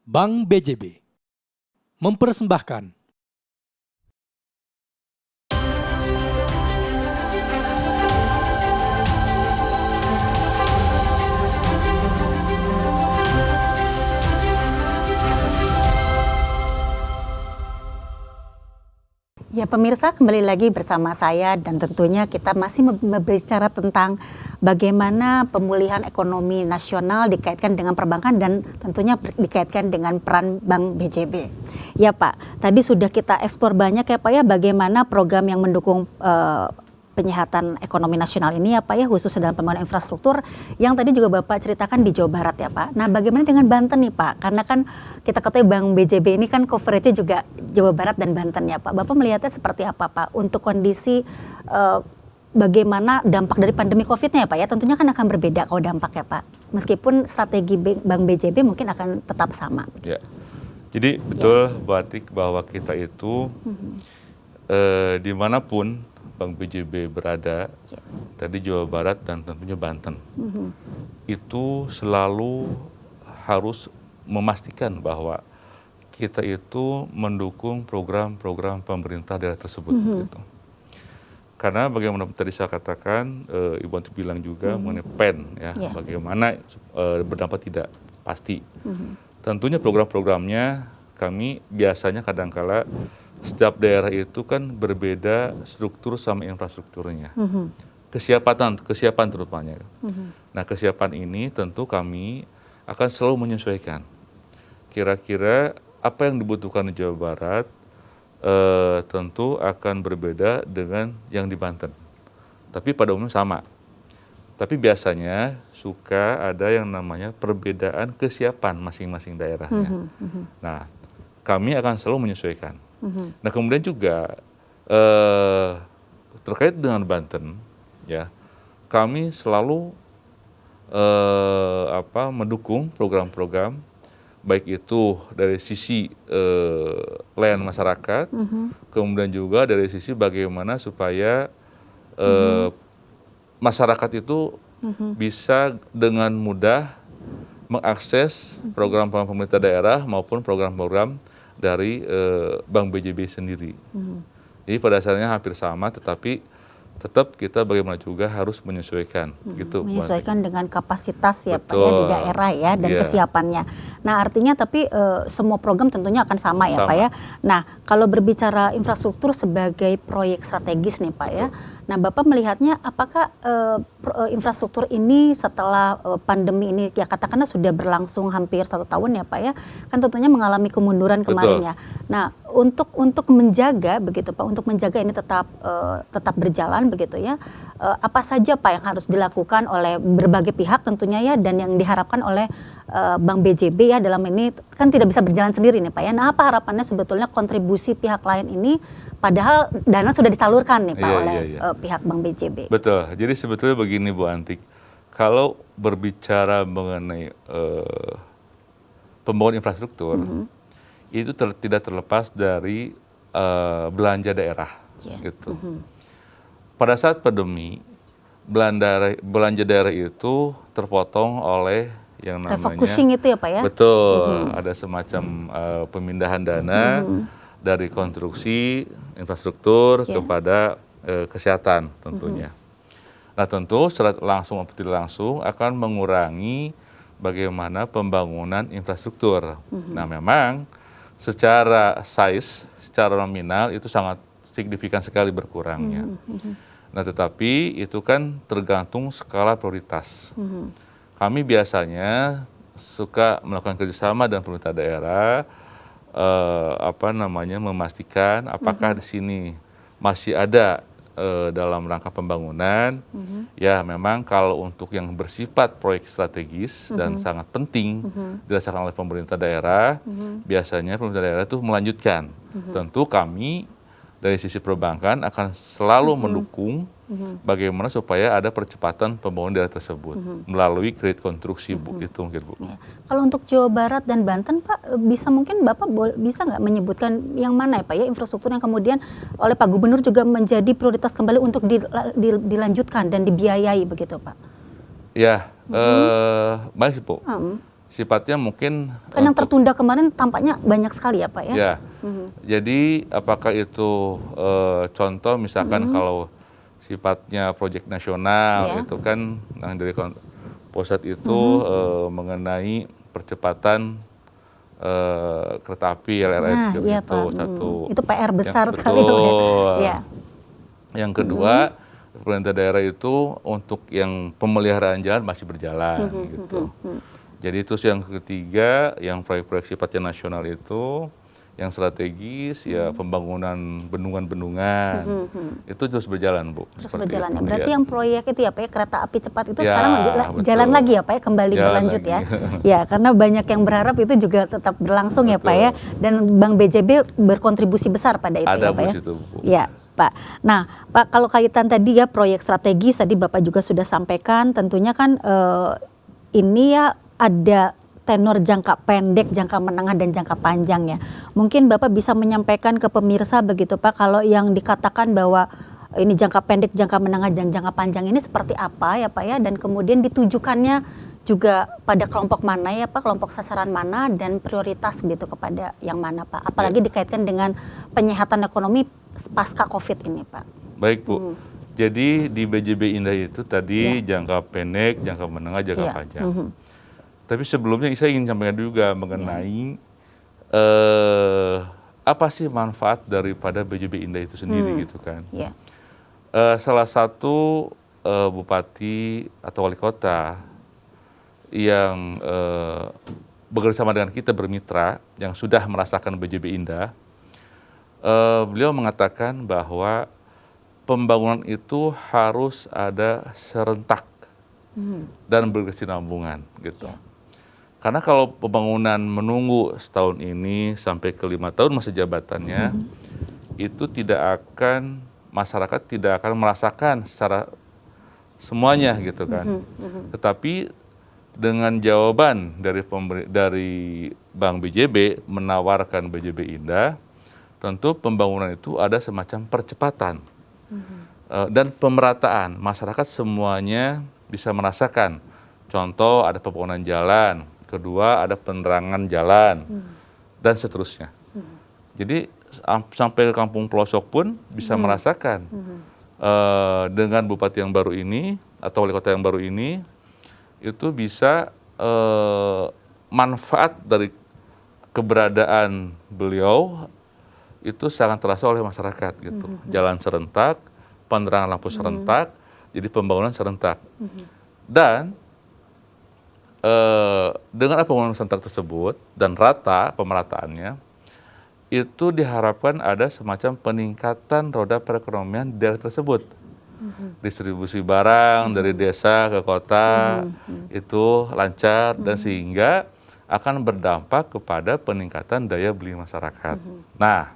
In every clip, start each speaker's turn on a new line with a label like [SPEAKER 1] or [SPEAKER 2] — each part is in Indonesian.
[SPEAKER 1] Bank BJB mempersembahkan
[SPEAKER 2] Ya pemirsa, kembali lagi bersama saya dan tentunya kita masih berbicara tentang bagaimana pemulihan ekonomi nasional dikaitkan dengan perbankan dan tentunya dikaitkan dengan peran Bank BJB. Ya Pak, tadi sudah kita eksplor banyak ya Pak ya bagaimana program yang mendukung penyehatan ekonomi nasional ini ya Pak ya, khusus dalam pembangunan infrastruktur yang tadi juga Bapak ceritakan di Jawa Barat ya Pak. Nah bagaimana dengan Banten nih Pak? Karena kan kita ketahui Bank BJB ini kan coverage-nya juga Jawa Barat dan Banten ya Pak. Bapak melihatnya seperti apa Pak untuk kondisi bagaimana dampak dari pandemi COVID-nya ya Pak ya? Tentunya kan akan berbeda kalau dampaknya Pak. Meskipun strategi Bank BJB mungkin akan tetap sama.
[SPEAKER 3] Ya. Jadi betul Bu Atik bahwa kita itu dimanapun Bank BJB berada, tadi Jawa Barat dan tentunya Banten, itu selalu harus memastikan bahwa kita itu mendukung program-program pemerintah daerah tersebut. Gitu. Karena bagaimana tadi saya katakan, Ibu Anti bilang juga mengenai PEN, ya, bagaimana berdampak tidak pasti. Tentunya program-programnya kami biasanya kadangkala setiap daerah itu kan berbeda struktur sama infrastrukturnya. Kesiapan terutama. Nah kesiapan ini tentu kami akan selalu menyesuaikan. Kira-kira apa yang dibutuhkan di Jawa Barat tentu akan berbeda dengan yang di Banten. Tapi pada umumnya sama. Tapi biasanya suka ada yang namanya perbedaan kesiapan masing-masing daerahnya. Nah kami akan selalu menyesuaikan. Nah kemudian juga terkait dengan Banten, ya kami selalu mendukung program-program baik itu dari sisi layanan masyarakat, kemudian juga dari sisi bagaimana supaya masyarakat itu bisa dengan mudah mengakses program-program pemerintah daerah maupun program-program dari Bank BJB sendiri. Jadi pada dasarnya hampir sama, tetapi tetap kita bagaimana juga harus menyesuaikan. Gitu,
[SPEAKER 2] menyesuaikan dengan kapasitas ya Pak ya di daerah ya dan kesiapannya. Nah artinya tapi semua program tentunya akan sama ya Pak ya. Nah kalau berbicara infrastruktur sebagai proyek strategis nih Pak ya. Nah Bapak melihatnya apakah infrastruktur ini setelah pandemi ini ya katakanlah sudah berlangsung hampir 1 tahun ya Pak ya, kan tentunya mengalami kemunduran kemarin ya. Nah untuk menjaga begitu Pak, untuk menjaga ini tetap berjalan begitu ya, apa saja Pak yang harus dilakukan oleh berbagai pihak tentunya ya dan yang diharapkan oleh Bank BJB ya dalam ini kan tidak bisa berjalan sendiri nih Pak ya. Nah apa harapannya sebetulnya kontribusi pihak lain ini padahal dana sudah disalurkan nih Pak oleh pihak Bank BJB.
[SPEAKER 3] Betul, jadi sebetulnya begini Bu Antik, kalau berbicara mengenai pembangunan infrastruktur, itu tidak terlepas dari belanja daerah. Gitu. Pada saat pandemi, belanja daerah itu terpotong oleh yang namanya
[SPEAKER 2] refocusing itu ya Pak ya?
[SPEAKER 3] Betul, ada semacam pemindahan dana dari konstruksi infrastruktur kepada kesehatan tentunya. Nah tentu secara langsung atau tidak langsung akan mengurangi bagaimana pembangunan infrastruktur. Nah memang secara size, secara nominal itu sangat signifikan sekali berkurangnya. Nah tetapi itu kan tergantung skala prioritas. Kami biasanya suka melakukan kerjasama dengan pemerintah daerah, memastikan apakah di sini masih ada dalam rangka pembangunan, ya memang kalau untuk yang bersifat proyek strategis dan sangat penting dirasakan oleh pemerintah daerah, biasanya pemerintah daerah itu melanjutkan. Tentu kami dari sisi perbankan akan selalu mendukung bagaimana supaya ada percepatan pembangunan daerah tersebut melalui kredit konstruksi Bu, itu mungkin Bu.
[SPEAKER 2] Ya. Kalau untuk Jawa Barat dan Banten Pak, mungkin Bapak bisa nggak menyebutkan yang mana ya Pak ya infrastruktur yang kemudian oleh Pak Gubernur juga menjadi prioritas kembali untuk dilanjutkan dan dibiayai begitu Pak?
[SPEAKER 3] Ya, baik Bu. sifatnya mungkin
[SPEAKER 2] kan yang tertunda kemarin tampaknya banyak sekali ya Pak ya.
[SPEAKER 3] Ya, jadi apakah itu contoh misalkan kalau sifatnya proyek nasional itu kan yang dari pusat itu mengenai percepatan kereta api LRS
[SPEAKER 2] Iya,
[SPEAKER 3] itu
[SPEAKER 2] Pak.
[SPEAKER 3] satu.
[SPEAKER 2] Itu PR besar sekali
[SPEAKER 3] betul.
[SPEAKER 2] Pak. Ya.
[SPEAKER 3] Yang kedua, pemerintah daerah itu untuk yang pemeliharaan jalan masih berjalan gitu. Jadi itu yang ketiga, yang proyek-proyek sifatnya nasional itu, yang strategis ya pembangunan bendungan-bendungan itu terus berjalan Bu.
[SPEAKER 2] Terus berjalan ya. Berarti yang proyek itu ya Pak ya, kereta api cepat itu sekarang jalan
[SPEAKER 3] betul.
[SPEAKER 2] lagi ya Pak ya, kembali
[SPEAKER 3] Jalan
[SPEAKER 2] berlanjut
[SPEAKER 3] lagi.
[SPEAKER 2] ya. Ya karena banyak yang berharap itu juga tetap berlangsung ya Pak ya. Dan Bank BJB berkontribusi besar pada itu
[SPEAKER 3] Ada
[SPEAKER 2] ya Pak ya.
[SPEAKER 3] itu, Bu.
[SPEAKER 2] Ya Pak. Nah Pak kalau kaitan tadi ya proyek strategis tadi Bapak juga sudah sampaikan tentunya kan ini ya ada tenor jangka pendek, jangka menengah, dan jangka panjang ya. Mungkin Bapak bisa menyampaikan ke pemirsa begitu Pak, kalau yang dikatakan bahwa ini jangka pendek, jangka menengah, dan jangka panjang ini seperti apa ya Pak ya, dan kemudian ditujukannya juga pada kelompok mana ya Pak, kelompok sasaran mana, dan prioritas gitu kepada yang mana Pak. Apalagi dikaitkan dengan penyehatan ekonomi pasca COVID ini Pak.
[SPEAKER 3] Baik Bu. Jadi di BJB Indah itu tadi jangka pendek, jangka menengah, jangka panjang. Tapi sebelumnya saya ingin sampaikan juga mengenai apa sih manfaat daripada BJB Indah itu sendiri gitu kan. Salah satu bupati atau wali kota yang bekerjasama dengan kita bermitra yang sudah merasakan BJB Indah, beliau mengatakan bahwa pembangunan itu harus ada serentak dan berkesinambungan gitu. Karena kalau pembangunan menunggu setahun ini sampai ke 5 tahun masa jabatannya, itu masyarakat tidak akan merasakan secara semuanya gitu kan. Tetapi dengan jawaban dari Bank BJB menawarkan BJB Indah, tentu pembangunan itu ada semacam percepatan dan pemerataan. Masyarakat semuanya bisa merasakan. Contoh ada pembangunan jalan, kedua ada penerangan jalan, dan seterusnya. Jadi sampai kampung pelosok pun bisa merasakan dengan bupati yang baru ini atau wali kota yang baru ini, itu bisa manfaat dari keberadaan beliau itu sangat terasa oleh masyarakat gitu. Jalan serentak, penerangan lampu serentak, jadi pembangunan serentak. Dan dengan pembangunan serentak tersebut dan rata pemerataannya, itu diharapkan ada semacam peningkatan roda perekonomian di daerah tersebut. Distribusi barang dari desa ke kota itu lancar dan sehingga akan berdampak kepada peningkatan daya beli masyarakat. Nah,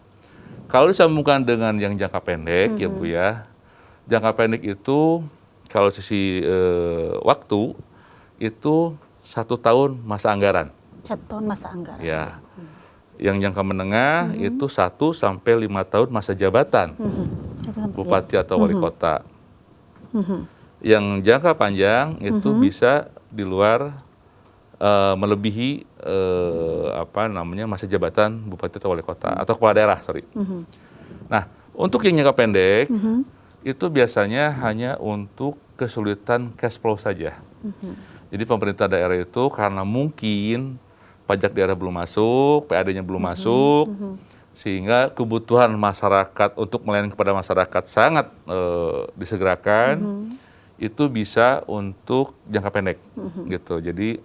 [SPEAKER 3] kalau disambungkan dengan yang jangka pendek ya Bu ya, jangka pendek itu kalau sisi waktu itu 1 tahun masa anggaran.
[SPEAKER 2] 1 tahun masa anggaran.
[SPEAKER 3] Ya. Yang jangka menengah itu 1 sampai 5 tahun masa jabatan bupati atau wali kota. Yang jangka panjang itu bisa di luar melebihi masa jabatan bupati atau wali kota atau kepala daerah, Nah, untuk yang jangka pendek itu biasanya hanya untuk kesulitan cash flow saja. Jadi pemerintah daerah itu karena mungkin pajak daerah belum masuk, PAD-nya belum masuk, sehingga kebutuhan masyarakat untuk melayani kepada masyarakat sangat disegerakan, itu bisa untuk jangka pendek gitu. Jadi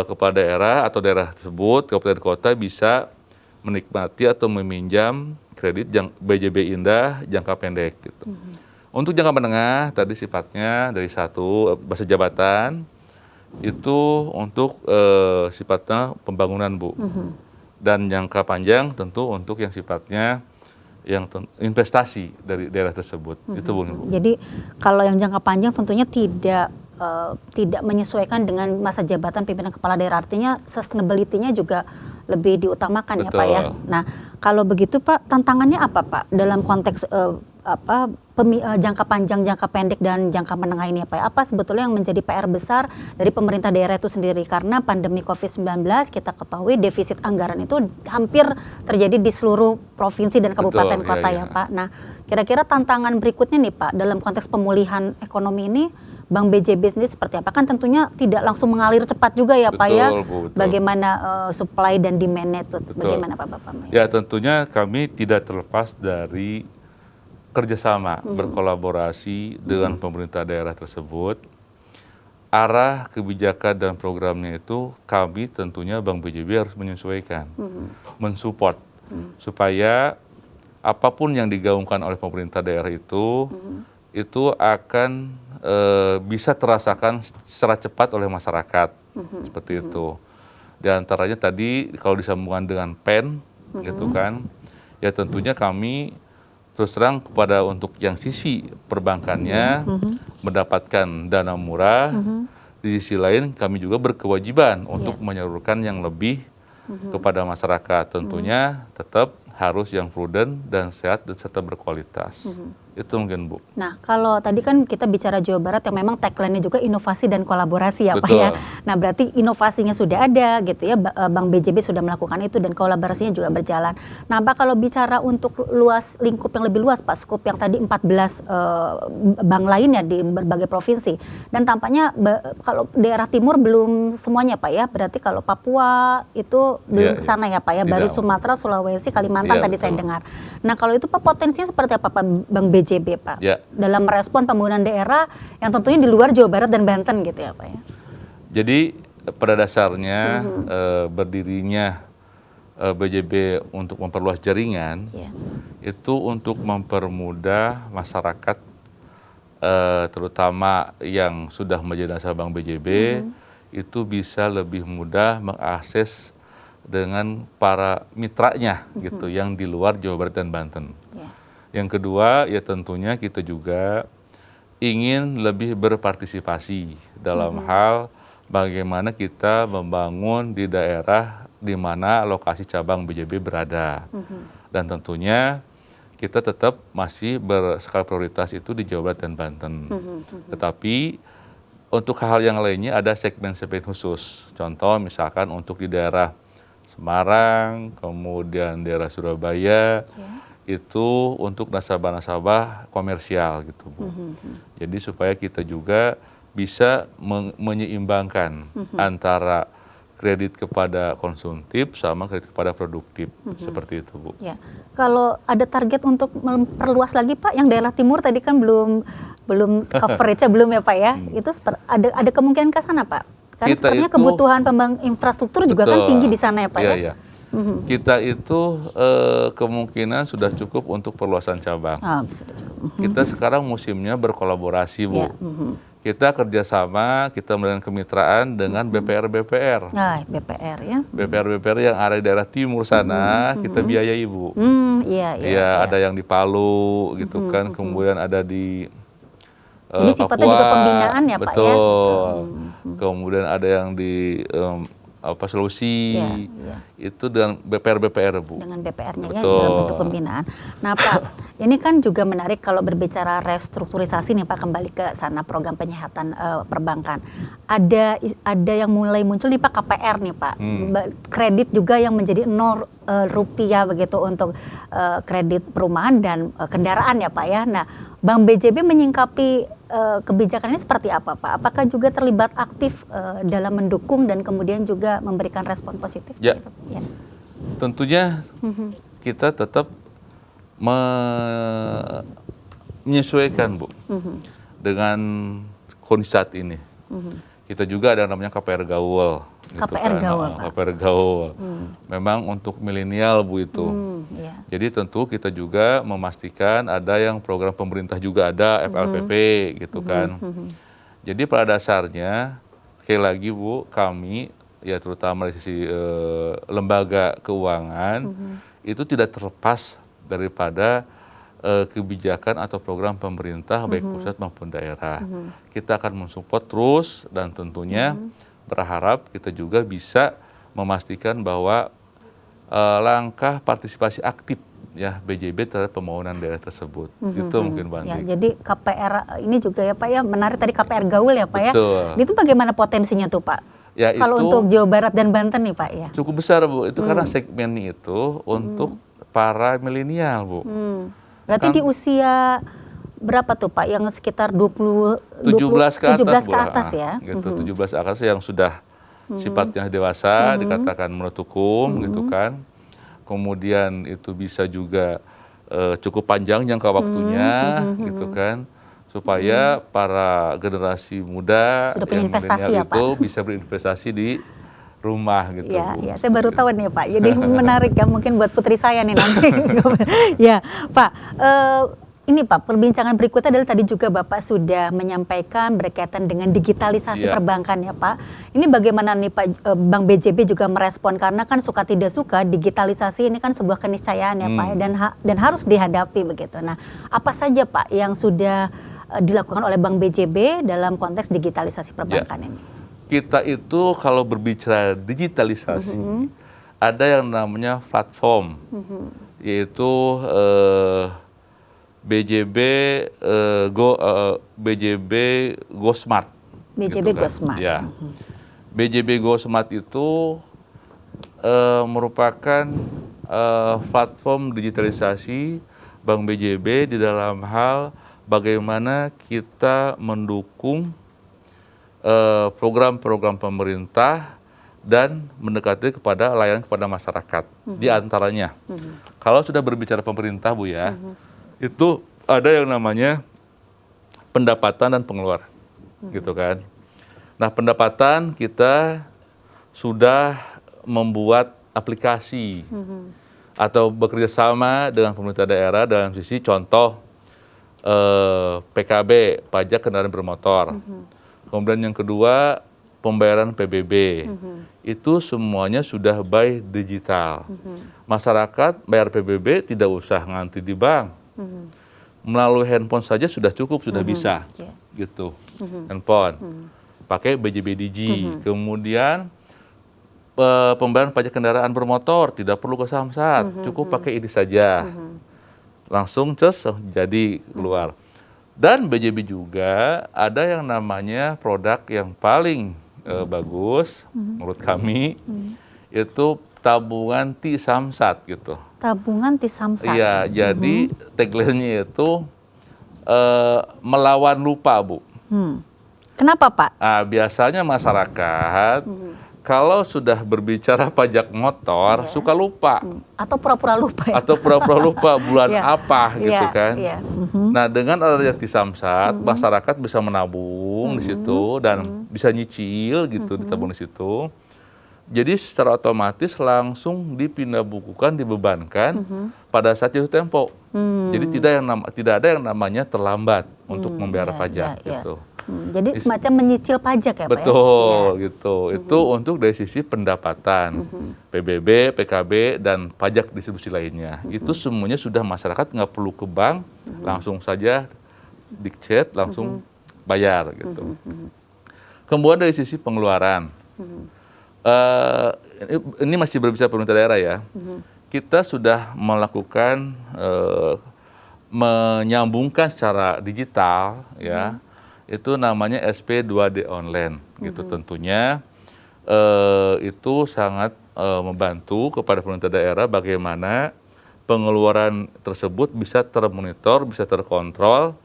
[SPEAKER 3] kepala daerah atau daerah tersebut, kabupaten kota bisa menikmati atau meminjam kredit BJB Indah jangka pendek gitu. Untuk jangka menengah tadi sifatnya dari 1 masa jabatan itu untuk sifatnya pembangunan Bu. Dan jangka panjang tentu untuk yang sifatnya yang investasi dari daerah tersebut. Itu Bu.
[SPEAKER 2] Jadi kalau yang jangka panjang tentunya tidak menyesuaikan dengan masa jabatan pimpinan kepala daerah, artinya sustainability-nya juga lebih diutamakan. Betul. Ya Pak ya. Nah kalau begitu Pak, tantangannya apa Pak dalam konteks jangka panjang, jangka pendek dan jangka menengah ini Pak. Apa sebetulnya yang menjadi PR besar dari pemerintah daerah itu sendiri? Karena pandemi COVID-19 kita ketahui defisit anggaran itu hampir terjadi di seluruh provinsi dan kabupaten kota ya Pak. Nah, kira-kira tantangan berikutnya nih Pak dalam konteks pemulihan ekonomi ini Bank BJB sendiri seperti apa? Kan tentunya tidak langsung mengalir cepat juga ya Pak ya.
[SPEAKER 3] Bu,
[SPEAKER 2] bagaimana supply dan demand itu? Bagaimana Pak Bapak?
[SPEAKER 3] Ya tentunya kami tidak terlepas dari kerjasama, berkolaborasi dengan pemerintah daerah tersebut. Arah kebijakan dan programnya itu kami tentunya Bank BJB harus menyesuaikan, mensupport supaya apapun yang digaungkan oleh pemerintah daerah itu akan bisa terasakan secara cepat oleh masyarakat, seperti itu. Di antaranya tadi kalau disambungkan dengan PEN, gitu kan, ya tentunya kami terus terang kepada untuk yang sisi perbankannya mendapatkan dana murah, di sisi lain kami juga berkewajiban untuk menyalurkan yang lebih kepada masyarakat, tentunya tetap harus yang prudent dan sehat dan serta berkualitas. Itu mungkin Bu.
[SPEAKER 2] Nah kalau tadi kan kita bicara Jawa Barat yang memang tagline-nya juga inovasi dan kolaborasi ya Pak ya. Nah berarti inovasinya sudah ada gitu ya, Bank BJB sudah melakukan itu dan kolaborasinya juga berjalan. Nah Pak kalau bicara untuk luas lingkup yang lebih luas Pak, skop yang tadi 14 bank lainnya di berbagai provinsi. Dan tampaknya kalau daerah timur belum semuanya Pak ya, berarti kalau Papua itu belum ke sana ya Pak ya, baru Sumatera, Sulawesi, Kalimantan tadi saya dengar. Nah kalau itu Pak potensinya seperti apa Pak Bank BJB Pak dalam merespon pembangunan daerah yang tentunya di luar Jawa Barat dan Banten gitu ya Pak ya.
[SPEAKER 3] Jadi pada dasarnya berdirinya BJB untuk memperluas jaringan itu untuk mempermudah masyarakat terutama yang sudah menjadi nasabah Bank BJB itu bisa lebih mudah mengakses dengan para mitranya gitu yang di luar Jawa Barat dan Banten. Yang kedua ya tentunya kita juga ingin lebih berpartisipasi dalam hal bagaimana kita membangun di daerah di mana lokasi cabang BJB berada. Dan tentunya kita tetap masih berskala prioritas itu di Jawa Barat dan Banten. Tetapi untuk hal yang lainnya ada segmen-segmen khusus. Contoh misalkan untuk di daerah Semarang, kemudian daerah Surabaya, itu untuk nasabah-nasabah komersial gitu Bu. Jadi supaya kita juga bisa menyeimbangkan antara kredit kepada konsumtif sama kredit kepada produktif, seperti itu Bu.
[SPEAKER 2] Ya. Kalau ada target untuk memperluas lagi Pak, yang daerah timur tadi kan belum coverage-nya belum ya Pak ya, itu ada kemungkinan ke sana Pak? Karena sepertinya kebutuhan pembangunan infrastruktur juga kan tinggi di sana ya Pak ya.
[SPEAKER 3] Kita itu kemungkinan sudah cukup untuk perluasan cabang.
[SPEAKER 2] Sudah cukup.
[SPEAKER 3] Kita sekarang musimnya berkolaborasi Bu. Kita kerjasama, kita melakukan kemitraan dengan BPR-BPR.
[SPEAKER 2] BPR ya.
[SPEAKER 3] BPR-BPR yang ada di daerah timur sana, kita biayai Bu. Iya, ada yang di Palu gitu kan, kemudian ada di
[SPEAKER 2] Jadi sifatnya
[SPEAKER 3] Papua,
[SPEAKER 2] juga pembinaan ya Pak ya.
[SPEAKER 3] Betul. Kemudian ada yang di Sulawesi, itu dengan BPR-BPR Bu.
[SPEAKER 2] Dengan BPR-nya ya dalam bentuk pembinaan. Nah Pak, ini kan juga menarik kalau berbicara restrukturisasi nih Pak, kembali ke sana program penyehatan perbankan. Ada yang mulai muncul nih Pak, KPR nih Pak, kredit juga yang menjadi 0 rupiah begitu untuk kredit perumahan dan kendaraan ya Pak ya. Nah Bank BJB menyingkapi kebijakan ini seperti apa Pak? Apakah juga terlibat aktif dalam mendukung dan kemudian juga memberikan respon positif?
[SPEAKER 3] Ya,
[SPEAKER 2] gitu?
[SPEAKER 3] tentunya kita tetap menyesuaikan Bu dengan kondisi saat ini. Kita juga ada namanya KPR Gaul.
[SPEAKER 2] KPR Gaul, Pak.
[SPEAKER 3] KPR Gaul. Memang untuk milenial Bu itu. Jadi tentu kita juga memastikan ada yang program pemerintah juga ada, FLPP gitu kan. Jadi pada dasarnya sekali lagi Bu, kami ya terutama dari sisi lembaga keuangan itu tidak terlepas daripada kebijakan atau program pemerintah baik pusat maupun daerah. Kita akan mensupport terus dan tentunya berharap kita juga bisa memastikan bahwa langkah partisipasi aktif ya BJB terhadap pembangunan daerah tersebut. Itu mungkin Banti.
[SPEAKER 2] Ya, jadi KPR ini juga ya Pak ya, menarik tadi KPR gaul ya Pak
[SPEAKER 3] Betul.
[SPEAKER 2] ya. Itu bagaimana potensinya tuh Pak?
[SPEAKER 3] Ya,
[SPEAKER 2] kalau
[SPEAKER 3] itu
[SPEAKER 2] untuk Jawa Barat dan Banten nih Pak ya.
[SPEAKER 3] Cukup besar Bu, itu karena segmen itu untuk para milenial Bu.
[SPEAKER 2] Berarti di usia berapa tuh Pak? Yang sekitar
[SPEAKER 3] 17 ke atas,
[SPEAKER 2] 17 ke atas ya.
[SPEAKER 3] Gitu, 17 ke atas yang sudah sifatnya dewasa, dikatakan menurut hukum gitu kan. Kemudian itu bisa juga cukup panjang jangka waktunya gitu kan. Supaya para generasi muda
[SPEAKER 2] Sudah
[SPEAKER 3] yang
[SPEAKER 2] berinvestasi
[SPEAKER 3] milenial
[SPEAKER 2] ya, Pak?
[SPEAKER 3] itu bisa berinvestasi di rumah gitu
[SPEAKER 2] Ya,
[SPEAKER 3] Bu.
[SPEAKER 2] ya, saya baru tahu nih Pak. Jadi menarik ya, mungkin buat putri saya nih nanti. Ya, Pak. Ini Pak, perbincangan berikutnya adalah tadi juga Bapak sudah menyampaikan berkaitan dengan digitalisasi perbankan ya Pak. Ini bagaimana nih Pak, Bank BJB juga merespon, karena kan suka tidak suka digitalisasi ini kan sebuah keniscayaan ya Pak, dan harus dihadapi begitu. Nah, apa saja Pak yang sudah dilakukan oleh Bank BJB dalam konteks digitalisasi perbankan ini?
[SPEAKER 3] Kita itu kalau berbicara digitalisasi, ada yang namanya platform, yaitu BJB Go Smart.
[SPEAKER 2] BJB
[SPEAKER 3] gitu
[SPEAKER 2] Go Smart.
[SPEAKER 3] Ya. BJB Go Smart itu merupakan platform digitalisasi Bank BJB di dalam hal bagaimana kita mendukung program-program pemerintah dan mendekati kepada layanan kepada masyarakat. Di antaranya, kalau sudah berbicara pemerintah Bu ya, itu ada yang namanya pendapatan dan pengeluaran, gitu kan. Nah, pendapatan kita sudah membuat aplikasi atau bekerja sama dengan pemerintah daerah dalam sisi contoh PKB, pajak kendaraan bermotor. Kemudian yang kedua, pembayaran PBB. Itu semuanya sudah by digital. Masyarakat bayar PBB tidak usah ngantri di bank. Melalui handphone saja sudah cukup, sudah bisa. Gitu. Handphone. Pakai BJB Digi. Kemudian pembayaran pajak kendaraan bermotor tidak perlu ke Samsat, cukup pakai ini saja. Langsung jadi keluar. Dan BJB juga ada yang namanya produk yang paling bagus menurut kami, itu tabungan T-Samsat gitu.
[SPEAKER 2] Tabungan T-Samsat.
[SPEAKER 3] Iya, jadi tagline-nya itu melawan lupa Bu.
[SPEAKER 2] Kenapa Pak?
[SPEAKER 3] Biasanya masyarakat kalau sudah berbicara pajak motor suka lupa.
[SPEAKER 2] Atau pura-pura lupa ya?
[SPEAKER 3] Atau pura-pura lupa bulan apa gitu kan. Nah, dengan adanya T-Samsat, masyarakat bisa menabung di situ dan bisa nyicil gitu ditabung di situ. Jadi secara otomatis langsung dipindah bukukan, dibebankan pada saat jatuh tempo. Jadi tidak ada yang namanya terlambat untuk membayar pajak gitu.
[SPEAKER 2] Jadi semacam menyicil pajak ya Pak ya?
[SPEAKER 3] Betul gitu. Itu untuk dari sisi pendapatan PBB, PKB dan pajak distribusi lainnya. Itu semuanya sudah masyarakat nggak perlu ke bank, langsung saja dicet, langsung bayar gitu. Kemudian dari sisi pengeluaran, ini masih berbicara pemerintah daerah ya. Kita sudah melakukan menyambungkan secara digital ya. Itu namanya SP2D online gitu. Tentunya itu sangat membantu kepada pemerintah daerah bagaimana pengeluaran tersebut bisa termonitor, bisa terkontrol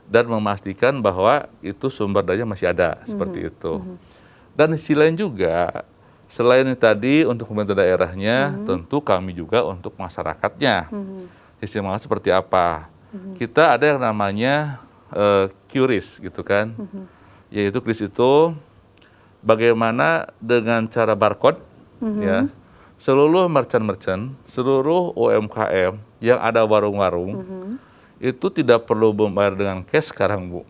[SPEAKER 3] dan memastikan bahwa itu sumber daya masih ada seperti itu. Dan di sisi lain juga selain tadi untuk pemerintah daerahnya, tentu kami juga untuk masyarakatnya. Sistemnya seperti apa? Kita ada yang namanya QRIS gitu kan, yaitu QRIS itu bagaimana dengan cara barcode ya, seluruh merchant, seluruh UMKM yang ada warung-warung itu tidak perlu membayar dengan cash sekarang Bu.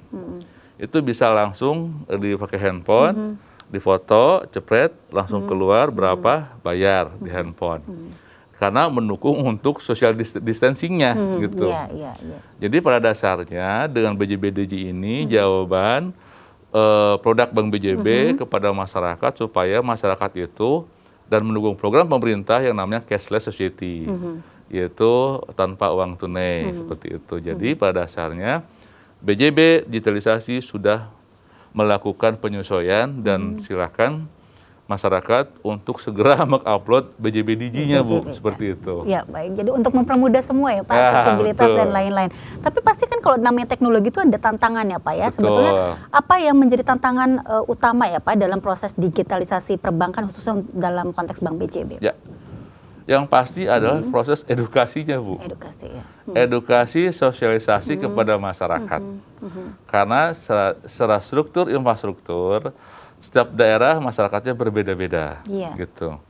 [SPEAKER 3] Itu bisa langsung dipakai handphone, difoto, cepret, langsung keluar berapa bayar di handphone. Karena mendukung untuk social distancing-nya gitu. Jadi pada dasarnya dengan BJB Digi ini jawaban produk Bank BJB kepada masyarakat supaya masyarakat itu dan mendukung program pemerintah yang namanya cashless society. yaitu tanpa uang tunai seperti itu. Jadi pada dasarnya BJB digitalisasi sudah melakukan penyesuaian dan silakan masyarakat untuk segera mengupload BJB Digi-nya, Bu, seperti itu.
[SPEAKER 2] Ya, baik. Jadi untuk mempermudah semua ya, Pak,
[SPEAKER 3] Ya,
[SPEAKER 2] aksesibilitas
[SPEAKER 3] betul.
[SPEAKER 2] dan lain-lain. Tapi pasti kan kalau namanya teknologi itu ada tantangan ya, Pak ya.
[SPEAKER 3] Betul.
[SPEAKER 2] Sebetulnya apa yang menjadi tantangan utama ya, Pak, dalam proses digitalisasi perbankan khususnya dalam konteks Bank BJB?
[SPEAKER 3] Ya. Yang pasti adalah proses edukasinya, Bu.
[SPEAKER 2] Edukasi ya.
[SPEAKER 3] Edukasi, sosialisasi kepada masyarakat. Karena secara struktur infrastruktur setiap daerah masyarakatnya berbeda-beda,
[SPEAKER 2] Iya.
[SPEAKER 3] gitu.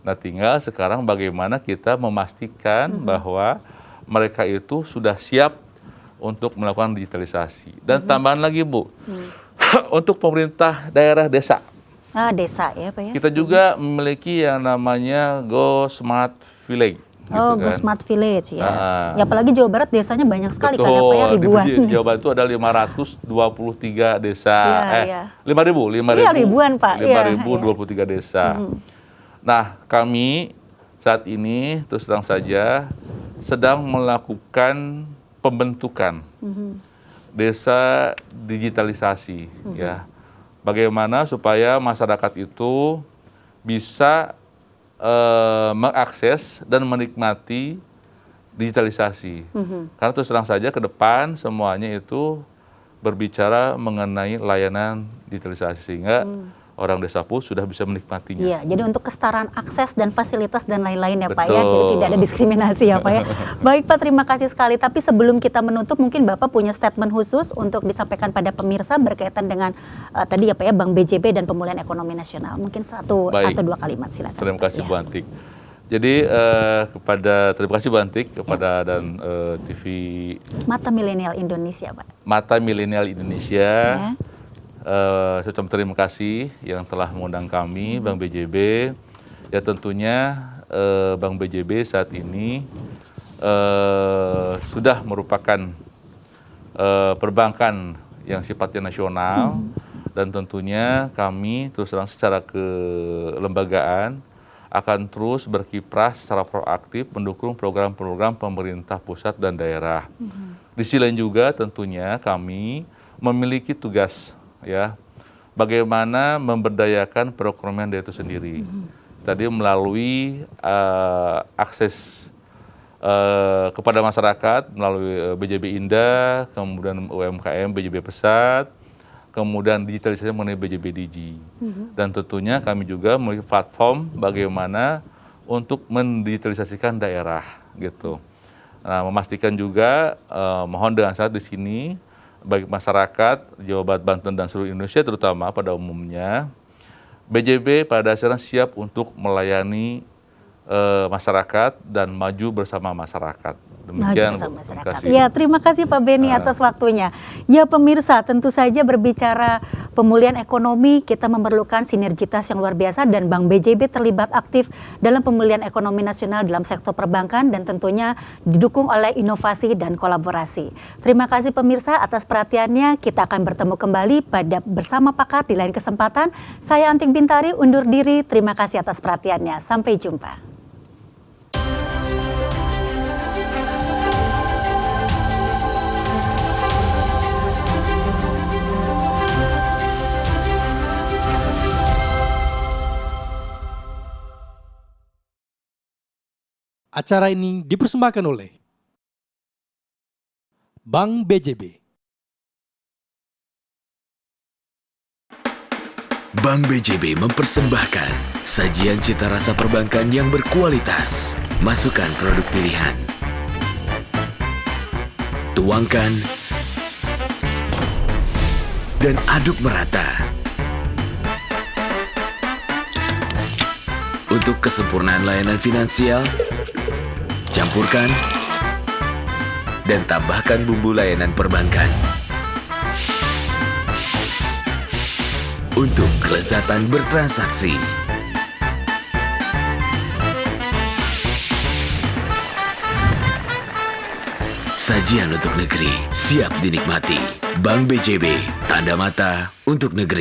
[SPEAKER 3] Nah, tinggal sekarang bagaimana kita memastikan bahwa mereka itu sudah siap untuk melakukan digitalisasi. Dan tambahan lagi, Bu, untuk pemerintah daerah desa,
[SPEAKER 2] Desa ya, Pak ya.
[SPEAKER 3] kita juga memiliki yang namanya Go Smart Village.
[SPEAKER 2] Oh,
[SPEAKER 3] gitu
[SPEAKER 2] Go
[SPEAKER 3] kan.
[SPEAKER 2] Smart Village ya.
[SPEAKER 3] Ah.
[SPEAKER 2] Ya apalagi Jawa Barat desanya banyak sekali kan ya, Pak ya,
[SPEAKER 3] Betul,
[SPEAKER 2] ribuan.
[SPEAKER 3] di Jawa Barat itu ada 523 desa.
[SPEAKER 2] Iya.
[SPEAKER 3] 5.000.
[SPEAKER 2] Iya, ribuan, Pak. Iya,
[SPEAKER 3] 5.023 desa. Nah, kami saat ini terus terang saja sedang melakukan pembentukan desa digitalisasi, ya. Bagaimana supaya masyarakat itu bisa mengakses dan menikmati digitalisasi. Karena terus terang saja ke depan semuanya itu berbicara mengenai layanan digitalisasi sehingga orang desa pun sudah bisa menikmatinya.
[SPEAKER 2] Iya, jadi untuk kesetaraan akses dan fasilitas dan lain-lain ya Pak ya,
[SPEAKER 3] Betul.
[SPEAKER 2] jadi tidak ada diskriminasi ya Pak ya. Baik Pak, terima kasih sekali. Tapi sebelum kita menutup, mungkin Bapak punya statement khusus untuk disampaikan pada pemirsa berkaitan dengan tadi ya Pak ya, Bank BJB dan pemulihan ekonomi nasional. Mungkin satu
[SPEAKER 3] Baik.
[SPEAKER 2] atau dua kalimat, silakan.
[SPEAKER 3] Terima kasih
[SPEAKER 2] Ya.
[SPEAKER 3] Bu Antik. Jadi terima kasih Bu Antik kepada dan TV
[SPEAKER 2] Mata Milenial Indonesia Pak.
[SPEAKER 3] Mata Milenial Indonesia.
[SPEAKER 2] Ya.
[SPEAKER 3] Saya ucapkan terima kasih yang telah mengundang kami, Bank BJB. Ya tentunya Bank BJB saat ini sudah merupakan perbankan yang sifatnya nasional dan tentunya kami terus terang secara kelembagaan akan terus berkiprah secara proaktif mendukung program-program pemerintah pusat dan daerah. Di sisi lain juga tentunya kami memiliki tugas ya, bagaimana memberdayakan perekonomian daerah itu sendiri. Tadi melalui akses kepada masyarakat melalui BJB Indah, kemudian UMKM BJB Pesat, kemudian digitalisasi mengenai BJB Digi. Dan tentunya kami juga memiliki platform bagaimana untuk mendigitalisasikan daerah gitu. Nah, memastikan juga mohon dengan saat di sini bagi masyarakat Jawa Barat, Banten, dan seluruh Indonesia terutama pada umumnya, BJB pada dasarnya siap untuk melayani masyarakat dan maju bersama masyarakat. Demikian,
[SPEAKER 2] bersama
[SPEAKER 3] terima
[SPEAKER 2] masyarakat.
[SPEAKER 3] kasih.
[SPEAKER 2] Ya, terima kasih Pak Beni atas waktunya. Ya pemirsa, tentu saja berbicara pemulihan ekonomi, kita memerlukan sinergitas yang luar biasa dan Bank BJB terlibat aktif dalam pemulihan ekonomi nasional dalam sektor perbankan dan tentunya didukung oleh inovasi dan kolaborasi. Terima kasih pemirsa atas perhatiannya. Kita akan bertemu kembali pada Bersama Pakar di lain kesempatan. Saya Antik Bintari undur diri. Terima kasih atas perhatiannya. Sampai jumpa.
[SPEAKER 1] Acara ini dipersembahkan oleh Bank BJB.
[SPEAKER 4] Bank BJB mempersembahkan sajian cita rasa perbankan yang berkualitas. Masukkan produk pilihan. Tuangkan dan aduk merata. Untuk kesempurnaan layanan finansial, campurkan dan tambahkan bumbu layanan perbankan. Untuk kelezatan bertransaksi. Sajian untuk negeri siap dinikmati. Bank BJB, tanda mata untuk negeri.